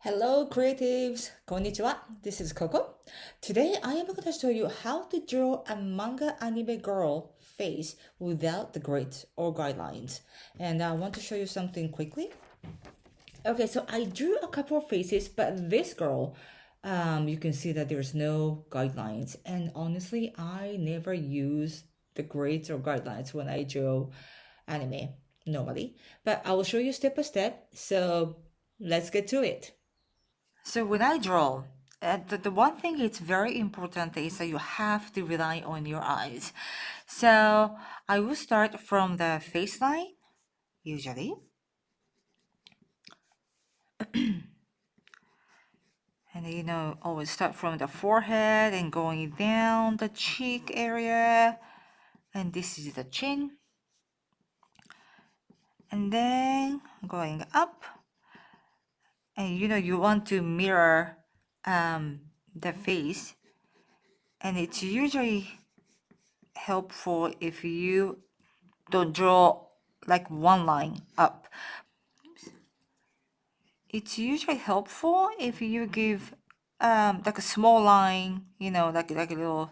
Hello, creatives! Konnichiwa. This is Coco. Today, I am going to show you how to draw a manga anime girl face without the grids or guidelines. And I want to show you something quickly. Okay, so I drew a couple of faces, but this girl, you can see that there's no guidelines. And honestly, I never use the grids or guidelines when I draw anime normally. But I will show you step by step. So let's get to it. So when I draw, the one thing it's very important is that you have to rely on your eyes. So I will start from the face line, usually. And always start from the forehead and going down the cheek area. And this is the chin. And then going up. And you want to mirror the face. And it's usually helpful if you don't draw like one line up. It's usually helpful if you give like a small line, like a little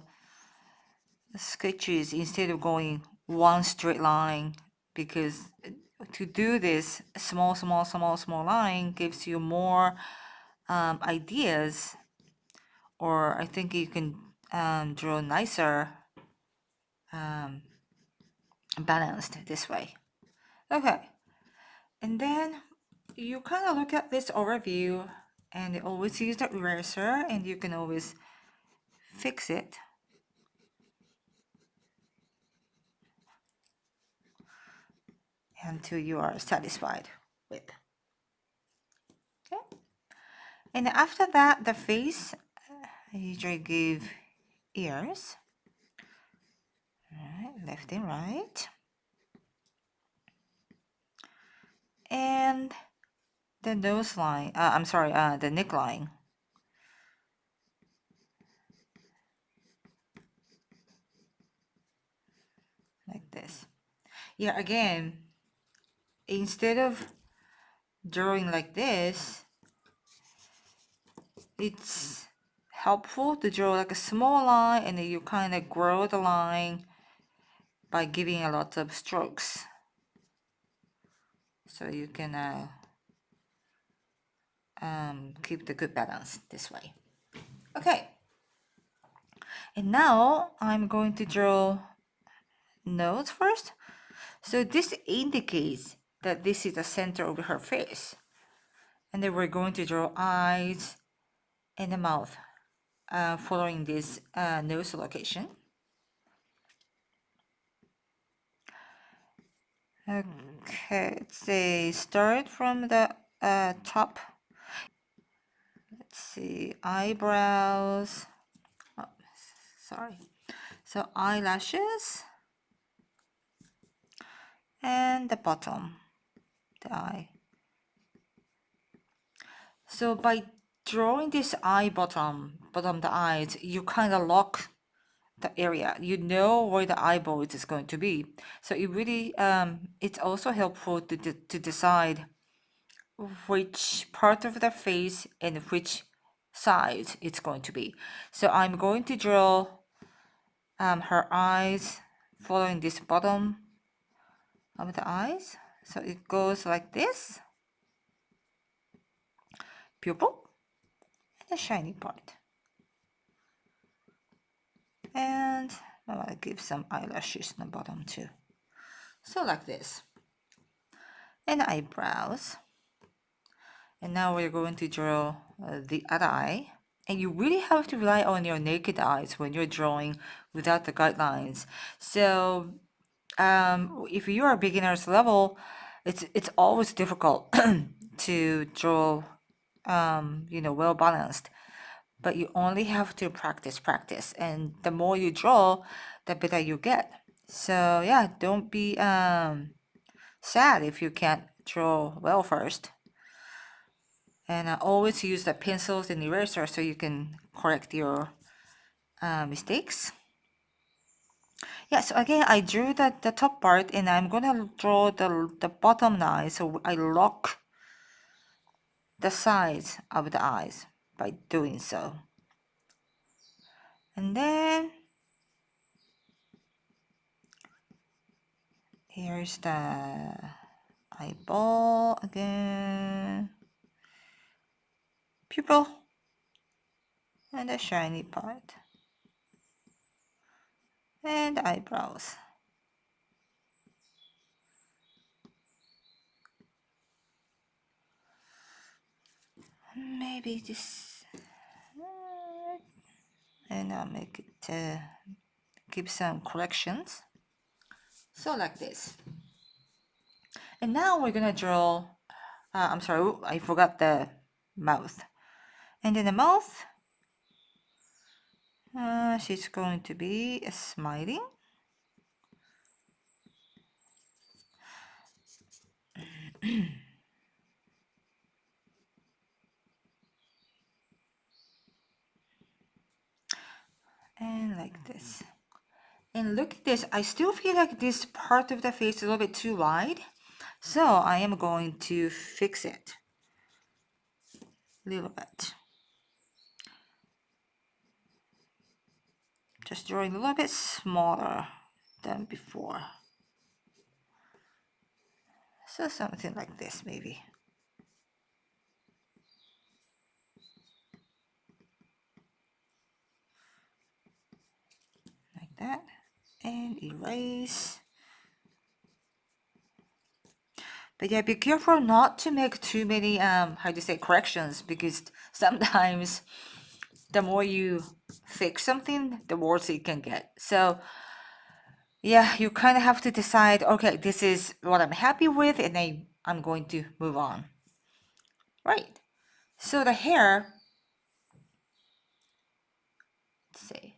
sketches instead of going one straight line, because to do this small line gives you more ideas, or I think you can draw nicer, balanced this way. Okay. And then you kind of look at this overview and always use the eraser, and you can always fix it. Until you are satisfied with. Okay. And after that, the face, I usually give ears. Right, left and right. And the nose line, I'm sorry, the neckline. Like this. Yeah, again, instead of drawing like this, it's helpful to draw like a small line, and then you kind of grow the line by giving a lot of strokes. So you can keep the good balance this way. Okay. And now I'm going to draw nose first. So this indicates that this is the center of her face. And then we're going to draw eyes and the mouth following this nose location. Okay, let's say start from the top. Let's see, eyebrows. Oh, sorry. So eyelashes and the bottom, the eye. So by drawing this eye bottom the eyes, you kind of lock the area. You know where the eyeball is going to be. So it really it's also helpful to decide which part of the face and which side it's going to be. So I'm going to draw her eyes following this bottom of the eyes. So it goes like this, pupil, and the shiny part. And I'll give some eyelashes on the bottom too. So like this. And eyebrows. And now we're going to draw the other eye. And you really have to rely on your naked eyes when you're drawing without the guidelines. So if you are beginner's level, it's always difficult to draw well balanced. But you only have to practice, and the more you draw, the better you get. So yeah, don't be sad if you can't draw well first. And always use the pencils and eraser so you can correct your mistakes. Yeah, so again, I drew the top part, and I'm gonna draw the bottom line. So I lock the sides of the eyes by doing so. And then here's the eyeball again, pupil, and the shiny part, and the eyebrows. Maybe this, and I'll make it give some corrections. So like this. And now we're gonna draw. I'm sorry, I forgot the mouth. And in the mouth, she's going to be smiling. And like this. And look at this, I still feel like this part of the face is a little bit too wide. So I am going to fix it a little bit. Just drawing a little bit smaller than before. So something like this maybe. Like that. And erase. But yeah, be careful not to make too many how do you say, corrections, because sometimes the more you fix something, the worse it can get. So yeah, you kind of have to decide, okay, this is what I'm happy with, and I'm going to move on. Right. So the hair, let's see,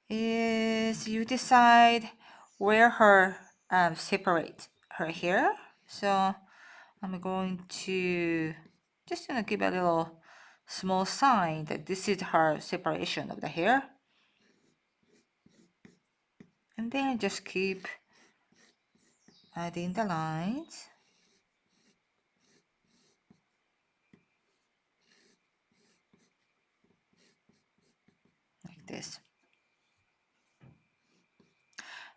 is you decide where her separate her hair. So I'm going to just gonna give a little small sign that this is her separation of the hair. And then just keep adding the lines. Like this.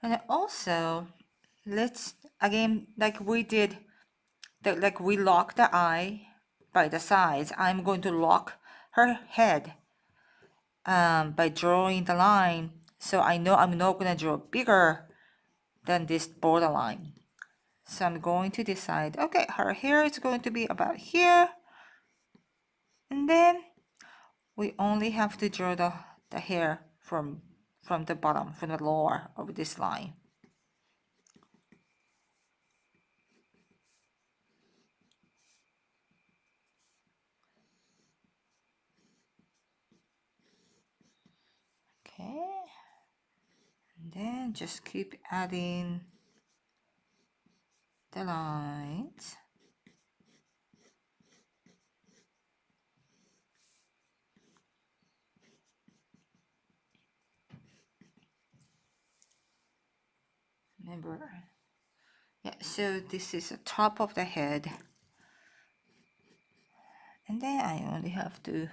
And also, let's, again, like we did, like we lock the eye by the sides, I'm going to lock her head by drawing the line. So I know I'm not going to draw bigger than this borderline. So I'm going to decide, okay, her hair is going to be about here. And then we only have to draw the hair from the bottom, from the lower of this line. Okay. And then just keep adding the lines. Remember, yeah, so this is the top of the head. And then I only have to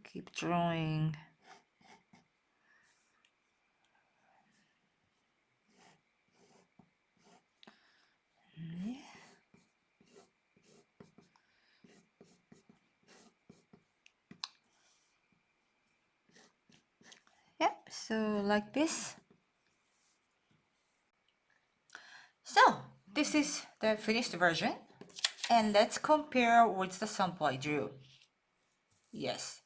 keep drawing. Yep, so like this. So this is the finished version. And let's compare with the sample I drew. Yes.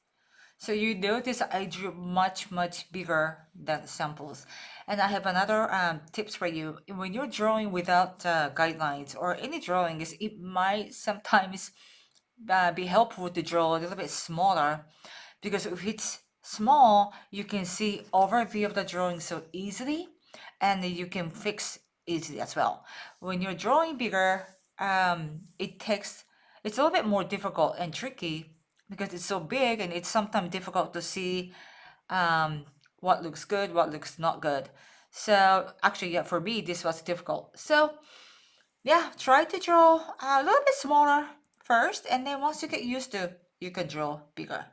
So you notice I drew much bigger than the samples. And I have another tips for you. When you're drawing without guidelines or any drawings, it might sometimes be helpful to draw a little bit smaller, because if it's small, you can see overview of the drawing so easily, and you can fix easily as well. When you're drawing bigger, it's a little bit more difficult and tricky because it's so big, and it's sometimes difficult to see what looks good, what looks not good. So actually, yeah, for me, this was difficult. So yeah, try to draw a little bit smaller first, and then once you get used to, you can draw bigger.